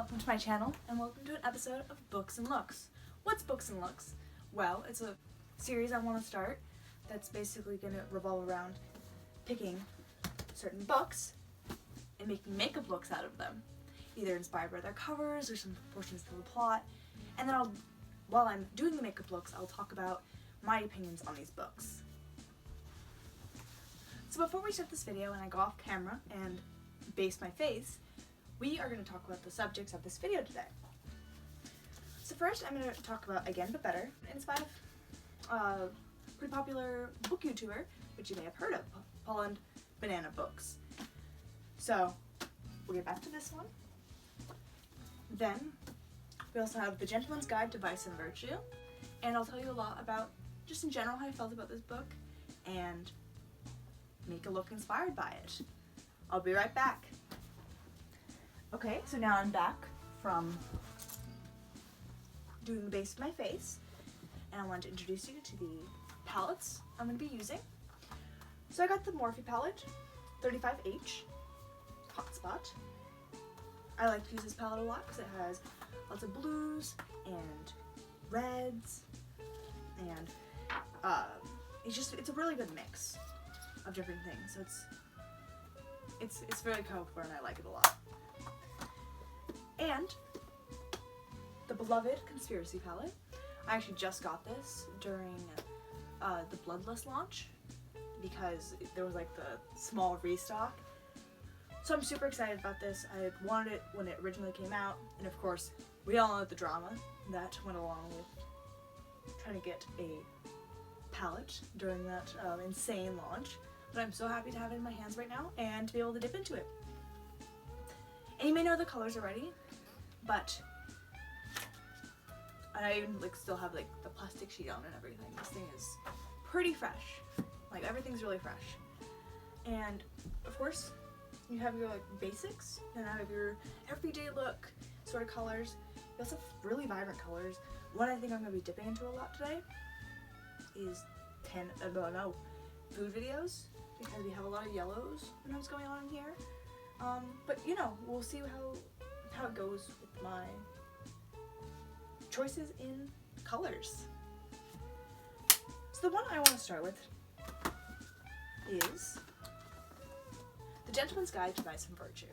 welcome to my channel, and welcome to an episode of Books and Looks. What's Books and Looks? Well, it's a series I want to start that's basically going to revolve around picking certain books and making makeup looks out of them, either inspired by their covers or some portions of the plot. And then while I'm doing the makeup looks, I'll talk about my opinions on these books. So before we start this video and I go off camera and base my face, we are going to talk about the subjects of this video today. So first I'm going to talk about Again But Better, inspired of a pretty popular book YouTuber, which you may have heard of, Poland Banana Books. So we'll get back to this one. Then we also have The Gentleman's Guide to Vice and Virtue, and I'll tell you a lot about, just in general, how I felt about this book and make a look inspired by it. I'll be right back. Okay, so now I'm back from doing the base of my face, and I want to introduce you to the palettes I'm going to be using. So I got the Morphe palette, 35H, Hotspot. I like to use this palette a lot because it has lots of blues and reds, and it's a really good mix of different things. So it's very colorful and I like it a lot. And the beloved Conspiracy palette. I actually just got this during the Bloodlust launch because there was like the small restock. So I'm super excited about this. I wanted it when it originally came out, and of course we all know the drama that went along with trying to get a palette during that insane launch. But I'm so happy to have it in my hands right now and to be able to dip into it. And you may know the colors already, but I even still have the plastic sheet on and everything. This thing is pretty fresh. Everything's really fresh. And of course, you have your basics, and I have your everyday look sort of colors. You also have really vibrant colors. One I think I'm going to be dipping into a lot today is food videos, because we have a lot of yellows and what's going on in here. But we'll see how it goes with my choices in colors. So the one I want to start with is The Gentleman's Guide to Vice and Virtue.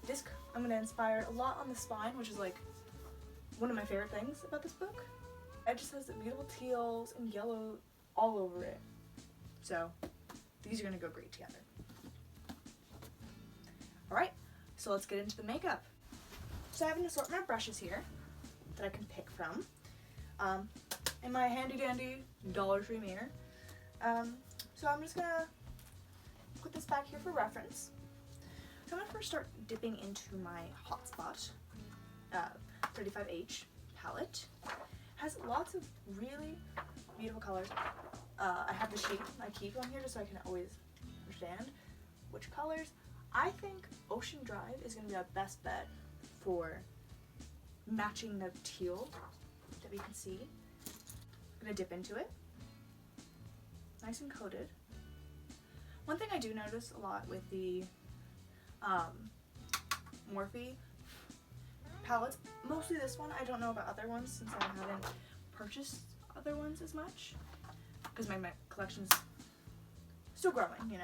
This I'm going to inspire a lot on the spine, which is one of my favorite things about this book. It just has the beautiful teals and yellow all over it. So these are going to go great together. Alright, so let's get into the makeup. So I have an assortment of brushes here that I can pick from in my handy dandy Dollar Tree mirror. So I'm just going to put this back here for reference. So I'm going to first start dipping into my Hotspot 35H palette. It has lots of really beautiful colors. I have the sheet I keep on here just so I can always understand which colors. I think Ocean Drive is going to be our best bet for matching the teal that we can see. I'm going to dip into it. Nice and coated. One thing I do notice a lot with the Morphe palettes, mostly this one, I don't know about other ones since I haven't purchased other ones as much, because my collection's still growing,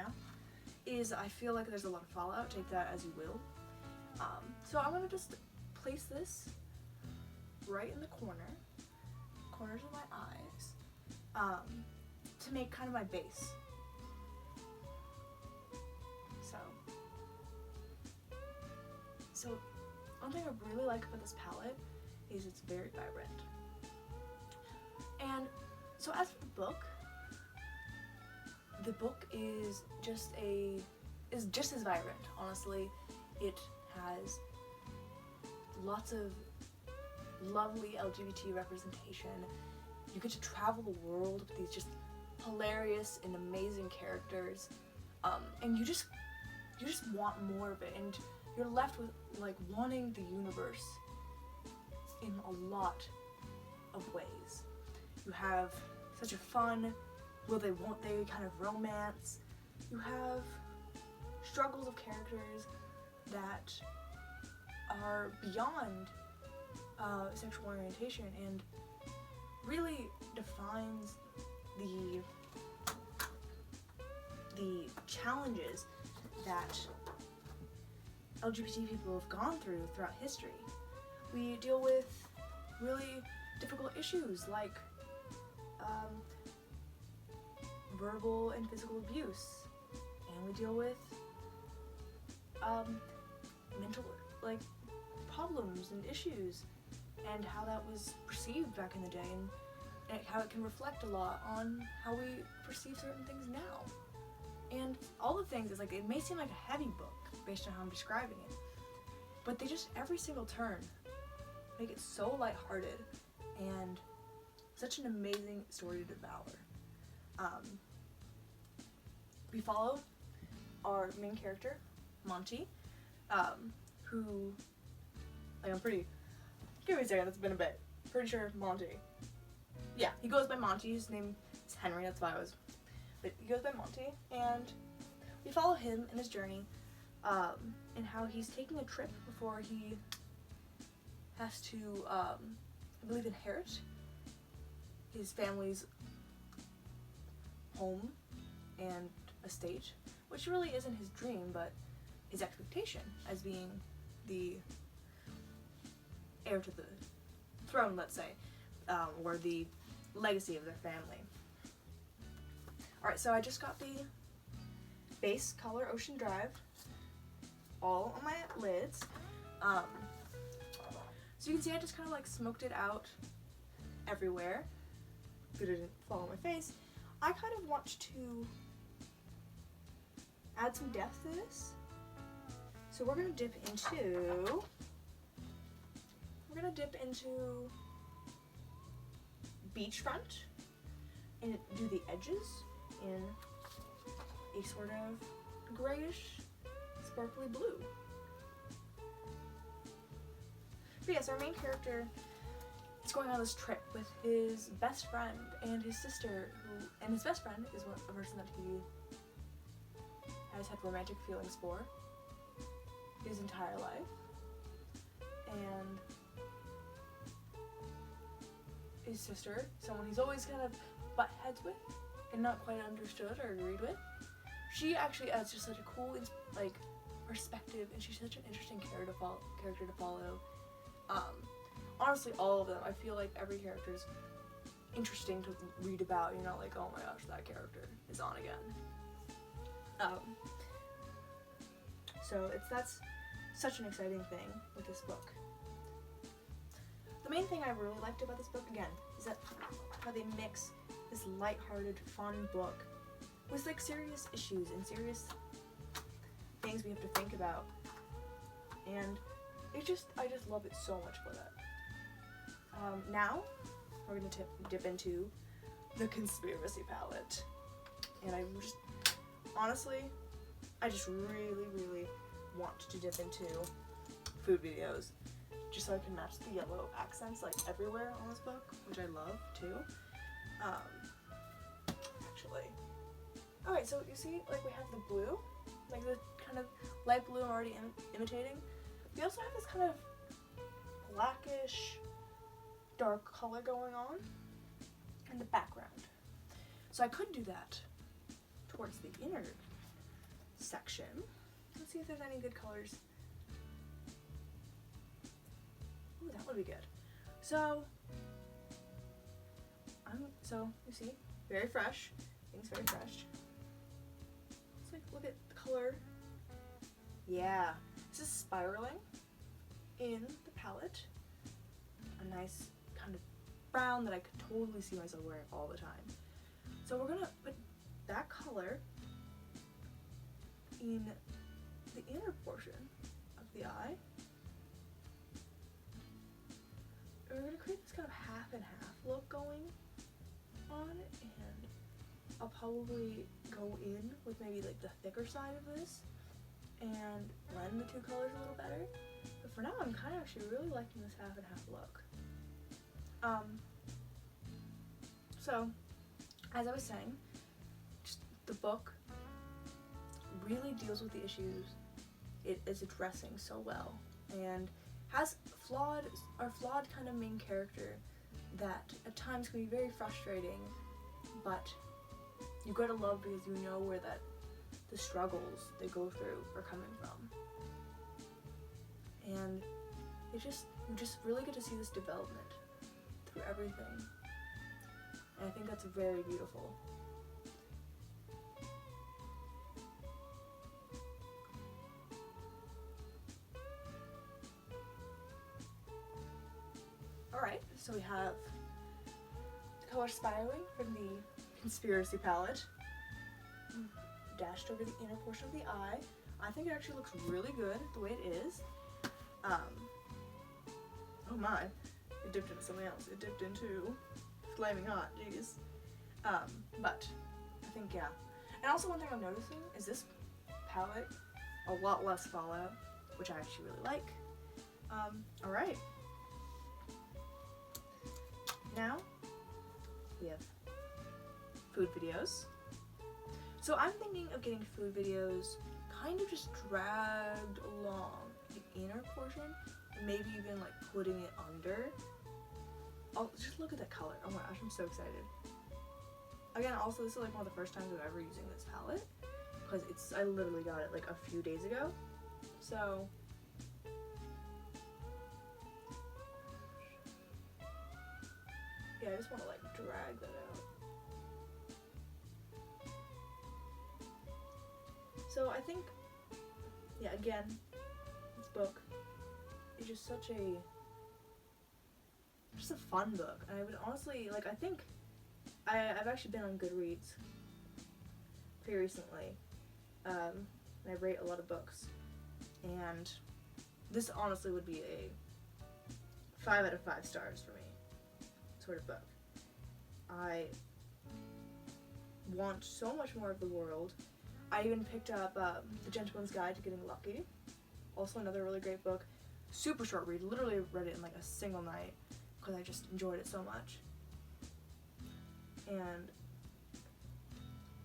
is I feel like there's a lot of fallout. Take that as you will. So I'm going to just place this right in the corners of my eyes, to make kind of my base. So one thing I really like about this palette is it's very vibrant. And so as for the book is just as vibrant. Honestly, it has lots of lovely LGBT representation. You get to travel the world with these just hilarious and amazing characters, and you just want more of it, and you're left with wanting the universe in a lot of ways. You have such a fun, will they, won't they kind of romance. You have struggles of characters that are beyond sexual orientation and really defines the challenges that LGBT people have gone through throughout history. We deal with really difficult issues like verbal and physical abuse, and we deal with mental problems and issues, and how that was perceived back in the day, and how it can reflect a lot on how we perceive certain things now. And all the things is it may seem like a heavy book based on how I'm describing it, but they just every single turn make it so lighthearted and such an amazing story to devour. We follow our main character, Monty, who, I'm pretty, give me a second, it's been a bit, pretty sure Monty. Yeah, he goes by Monty, his name is Henry, that's why but he goes by Monty, and we follow him in his journey, and how he's taking a trip before he has to, I believe, inherit his family's home and estate, which really isn't his dream, but his expectation as being the heir to the throne, let's say, or the legacy of their family. Alright, so I just got the base color Ocean Drive all on my lids. So you can see I just kind of smoked it out everywhere. But it didn't fall on my face. I kind of want to add some depth to this. So we're gonna dip into beachfront and do the edges in a sort of grayish, sparkly blue. But yes, our main character is going on this trip with his best friend and his sister, and his best friend is a person that he has had romantic feelings for his entire life, and his sister, someone he's always kind of butt heads with and not quite understood or agreed with. She actually adds just such a cool perspective, and she's such an interesting character to follow. Honestly, all of them, I feel like every character is interesting to read about. You're not like, oh my gosh, that character is on again. So that's such an exciting thing with this book. The main thing I really liked about this book, again, is that how they mix this lighthearted, fun book with serious issues and serious things we have to think about. And I just love it so much for that. Now we're gonna dip into the conspiracy palette, and honestly, I just really want to dip into food videos, just so I can match the yellow accents everywhere on this book, which I love too. Actually, alright, so you see, we have the blue, the kind of light blue I'm already imitating. We also have this kind of blackish, dark color going on in the background. So I could do that towards the inner section. Let's see if there's any good colors. Ooh, that would be good. So you see, very fresh. Things very fresh. Let's look at the color. Yeah, this is spiraling in the palette. A nice kind of brown that I could totally see myself wearing all the time. So we're gonna put that color in the inner portion of the eye. And we're gonna create this kind of half and half look going on, and I'll probably go in with maybe the thicker side of this and blend the two colors a little better. But for now, I'm kind of actually really liking this half and half look. So, as I was saying, just the book really deals with the issues it is addressing so well. and has our flawed kind of main character that at times can be very frustrating, but you gotta love because you know where the struggles they go through are coming from. And you just really get to see this development through everything. And I think that's very beautiful. Alright, so we have the color spiraling from the Conspiracy palette dashed over the inner portion of the eye. I think it actually looks really good the way it is. Oh my, it dipped into something else. It dipped into Flaming Hot, jeez. But I think, yeah. And also one thing I'm noticing is this palette, a lot less fallout, which I actually really like. Alright. Now, we have food videos. So I'm thinking of getting food videos kind of just dragged along the inner portion, and maybe even like putting it under. Oh, just look at that color. Oh my gosh, I'm so excited. Again, also this is like one of the first times I'm ever using this palette, because I literally got it like a few days ago. So yeah, I just want to like drag that out. So I think, yeah, again, this book is just such a fun book. And I would honestly, like, I think I've actually been on Goodreads pretty recently, and I rate a lot of books, and this honestly would be a 5 out of 5 stars for me sort of book. I want so much more of the world. I even picked up The Gentleman's Guide to Getting Lucky, also another really great book. Super short read, literally read it in like a single night because I just enjoyed it so much, and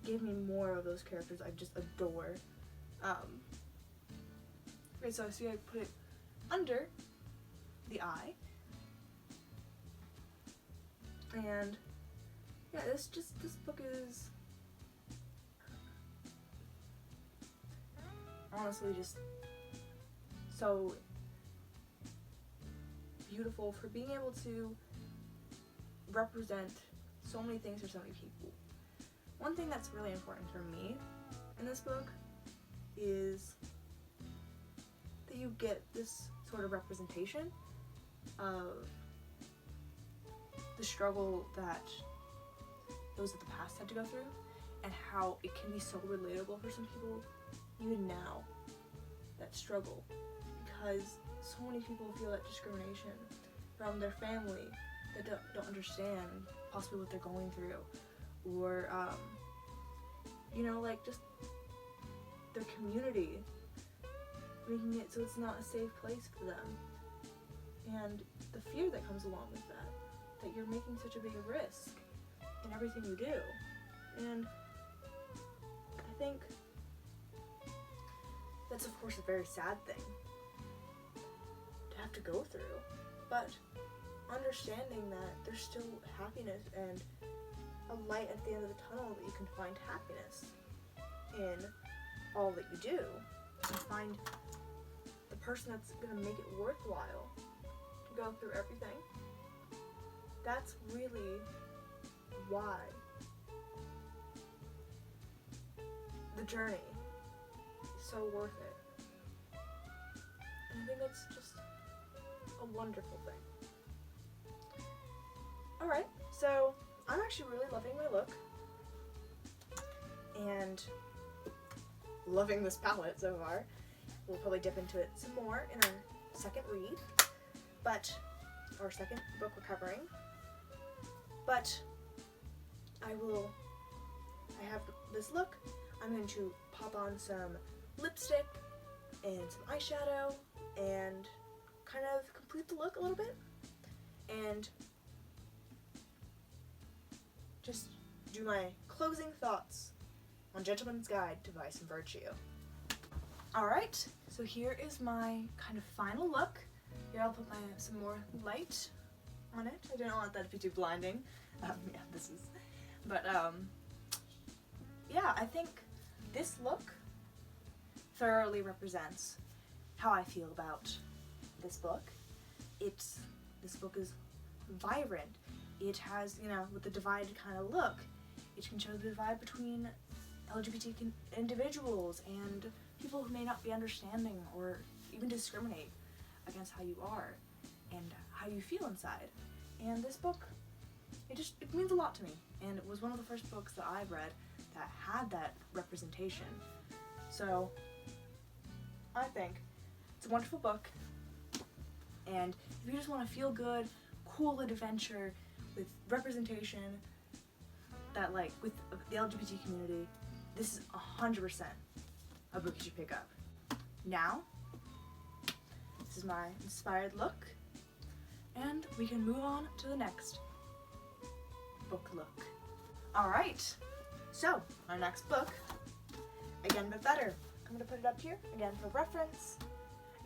gave me more of those characters I just adore. Okay, so I see I put it under the eye, and yeah, this book is honestly just so beautiful for being able to represent so many things for so many people. One thing that's really important for me in this book is that you get this sort of representation of the struggle that those of the past had to go through, and how it can be so relatable for some people even now, that struggle, because so many people feel that discrimination from their family that don't understand possibly what they're going through, or you know, like just their community, making it so it's not a safe place for them, and the fear that comes along with that you're making such a big risk in everything you do. And I think that's of course a very sad thing to have to go through, but understanding that there's still happiness and a light at the end of the tunnel, that you can find happiness in all that you do, and find the person that's gonna make it worthwhile to go through everything. That's really why the journey is so worth it. And I think that's just a wonderful thing. Alright, so I'm actually really loving my look and loving this palette so far. We'll probably dip into it some more in our second read, our second book we're covering. But I have this look. I'm going to pop on some lipstick and some eyeshadow and kind of complete the look a little bit, and just do my closing thoughts on Gentleman's Guide to Vice and Virtue. Alright, so here is my kind of final look. Here I'll put some more light on it. I don't want that to be too blinding. Yeah, this is, but yeah, I think this look thoroughly represents how I feel about this book. This book is vibrant. It has, you know, with the divided kind of look, it can show the divide between LGBT individuals and people who may not be understanding or even discriminate against how you are and how you feel inside. And this book, it means a lot to me, and it was one of the first books that I've read that had that representation. So I think it's a wonderful book, and if you just want to feel good, cool adventure with representation that, like, with the LGBT community, this is 100% a book you should pick up. Now, this is my inspired look, and we can move on to the next book look. Alright, so our next book, Again But Better. I'm gonna put it up here, again for reference,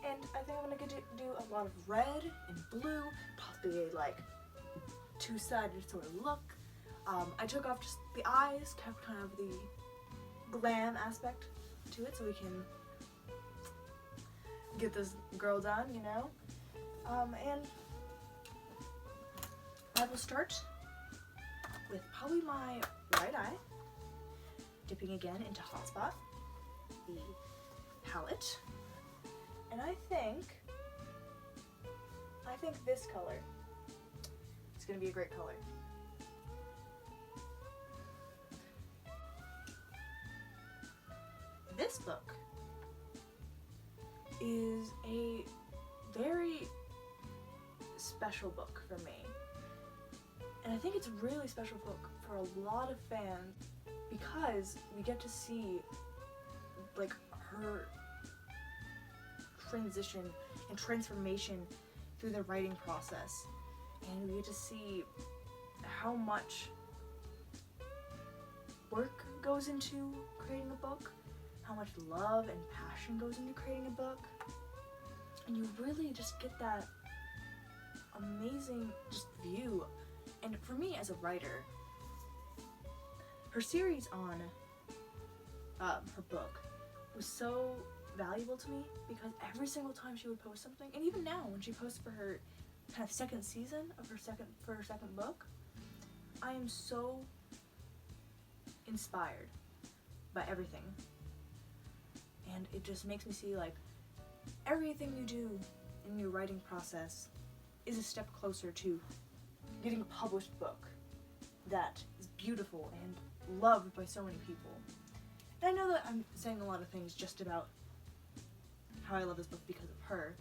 and I think I'm gonna do a lot of red and blue, possibly a, like, two-sided sort of look. I took off just the eyes, kept kind of the glam aspect to it so we can get this girl done, you know? And I will start with probably my right eye, dipping again into Hotspot, the palette, and I think this color is going to be a great color. This book is a very special book for me, and I think it's a really special book for a lot of fans because we get to see, like, her transition and transformation through the writing process, and we get to see how much work goes into creating a book, how much love and passion goes into creating a book, and you really just get that amazing just view. And for me as a writer, her series on her book was so valuable to me because every single time she would post something, and even now when she posts for her kind of second season of her second book, I am so inspired by everything. And it just makes me see, like, everything you do in your writing process is a step closer to getting a published book that is beautiful and loved by so many people. And I know that I'm saying a lot of things just about how I love this book because of her,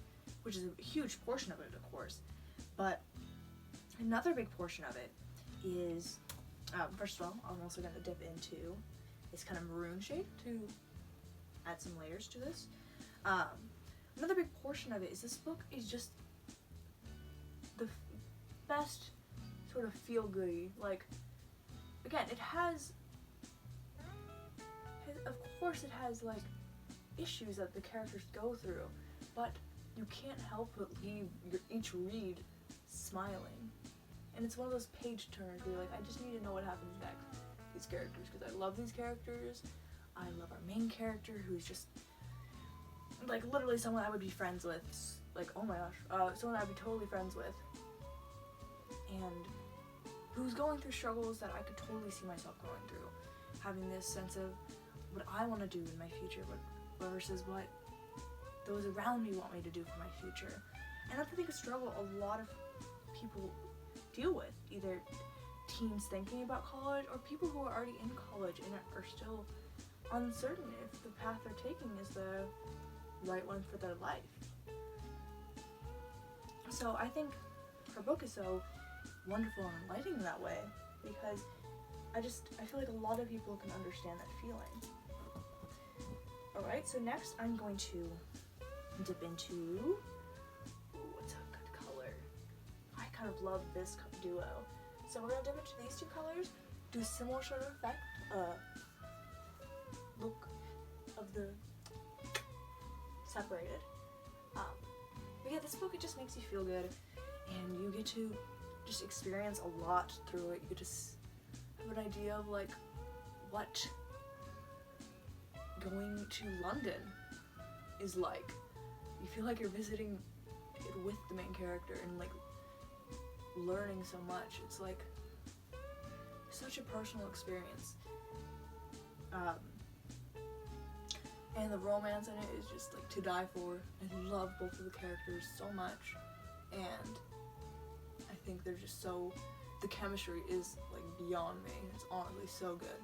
which is a huge portion of it, of course, but another big portion of it is, first of all, I'm also going to dip into this kind of maroon shade to add some layers to this. Another big portion of it is this book is just the best sort of feel-goody. Like, again, it has, of course it has, like, issues that the characters go through, but you can't help but leave each read smiling. And it's one of those page turners where you're like, I just need to know what happens next. These characters, because I love these characters. I love our main character, who's just, like, literally someone I would be friends with. Like, oh my gosh, someone I would be totally friends with. And who's going through struggles that I could totally see myself going through. Having this sense of what I want to do in my future versus what those around me want me to do for my future. And that's, I think, a struggle a lot of people deal with. Either teens thinking about college or people who are already in college and are still uncertain if the path they're taking is the right one for their life. So I think her book is so wonderful and enlightening in that way because I feel like a lot of people can understand that feeling. Alright, so next I'm going to dip into, what's a good color? I kind of love this duo. So we're going to dip into these two colors, do a similar sort of effect, look of the separated. But yeah, this book, it just makes you feel good, and you get to just experience a lot through it. You get to have an idea of like what going to London is like. You feel like you're visiting it with the main character and like learning so much. It's like such a personal experience. And the romance in it is just like to die for. I love both of the characters so much, and I think they're just so, the chemistry is like beyond me. It's honestly so good.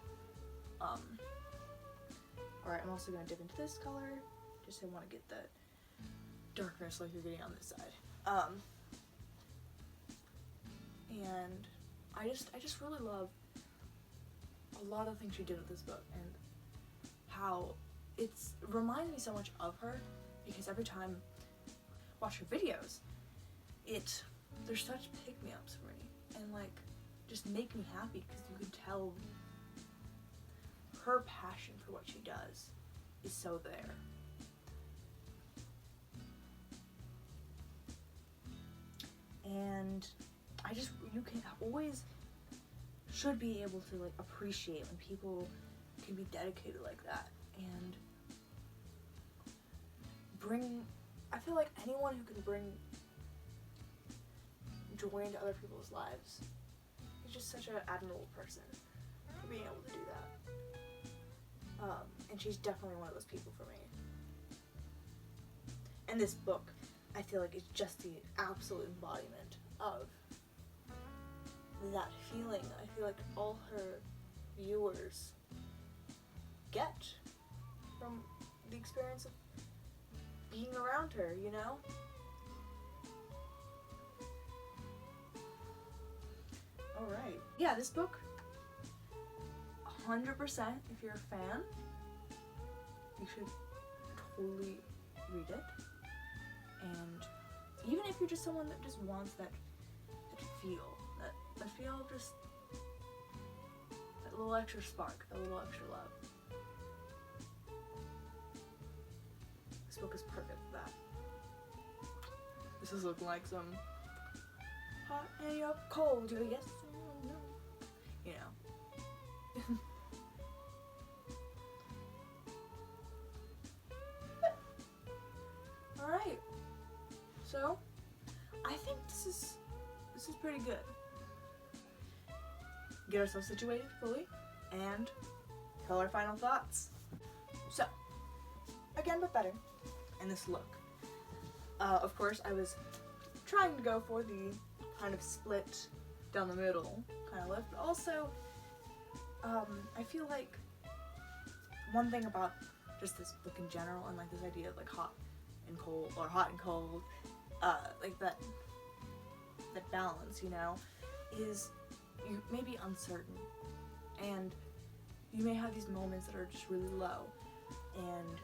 Alright, I'm also going to dip into this color, just so I want to get that darkness like you're getting on this side. And I just really love a lot of things she did with this book, and how it reminds me so much of her, because every time I watch her videos, they're such pick-me-ups for me, and like just make me happy, because you can tell her passion for what she does is so there. And you can always should be able to like appreciate when people can be dedicated like that, and I feel like anyone who can bring joy into other people's lives is just such an admirable person for being able to do that. And she's definitely one of those people for me. And this book, I feel like, is just the absolute embodiment of that feeling that I feel like all her viewers get from the experience of being around her, you know? Alright. Yeah, this book, 100%, if you're a fan, you should totally read it. And even if you're just someone that just wants that feel of just that little extra spark, that little extra love. This book is perfect for that. This is looking like some hot and you're cold, you're yes or no. You know. Alright. So I think this is pretty good. Get ourselves situated fully and tell our final thoughts. So, again but better in this look. Of course, I was trying to go for the kind of split down the middle kind of look, but also I feel like one thing about just this book in general, and like this idea of like hot and cold, or hot and cold, like that balance, you know, is you may be uncertain, and you may have these moments that are just really low, and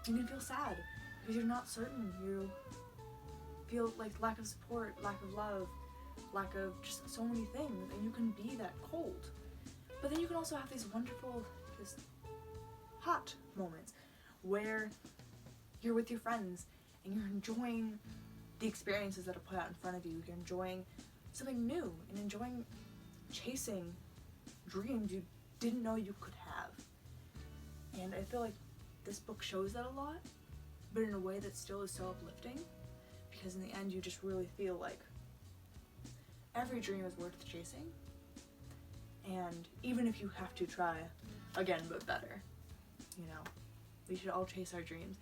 you can feel sad because you're not certain. You feel like lack of support, lack of love, lack of just so many things, and you can be that cold. But then you can also have these wonderful, just hot moments where you're with your friends and you're enjoying the experiences that are put out in front of you. You're enjoying something new and enjoying chasing dreams you didn't know you could have. And I feel like this book shows that a lot, but in a way that still is so uplifting, because in the end you just really feel like every dream is worth chasing, and even if you have to try again but better, you know, we should all chase our dreams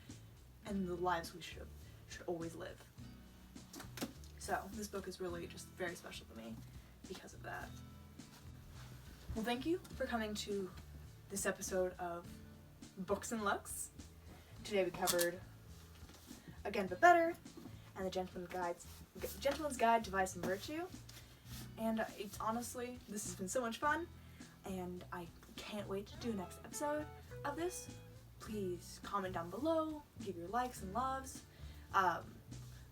and the lives we should always live. So this book is really just very special to me because of that. Well, thank you for coming to this episode of Books and Looks. Today we covered Again But Better and the Gentleman's Guide to Vice and Virtue. And it's honestly, this has been so much fun, and I can't wait to do a next episode of this. Please comment down below, give your likes and loves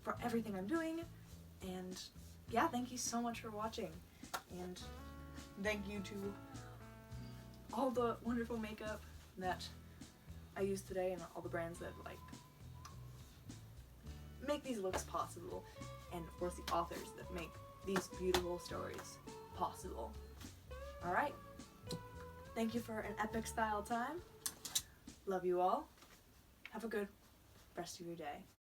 for everything I'm doing. And yeah, thank you so much for watching, and thank you to all the wonderful makeup that I used today and all the brands that like these looks possible, and of course the authors that make these beautiful stories possible. Alright, thank you for an epic style time. Love you all. Have a good rest of your day.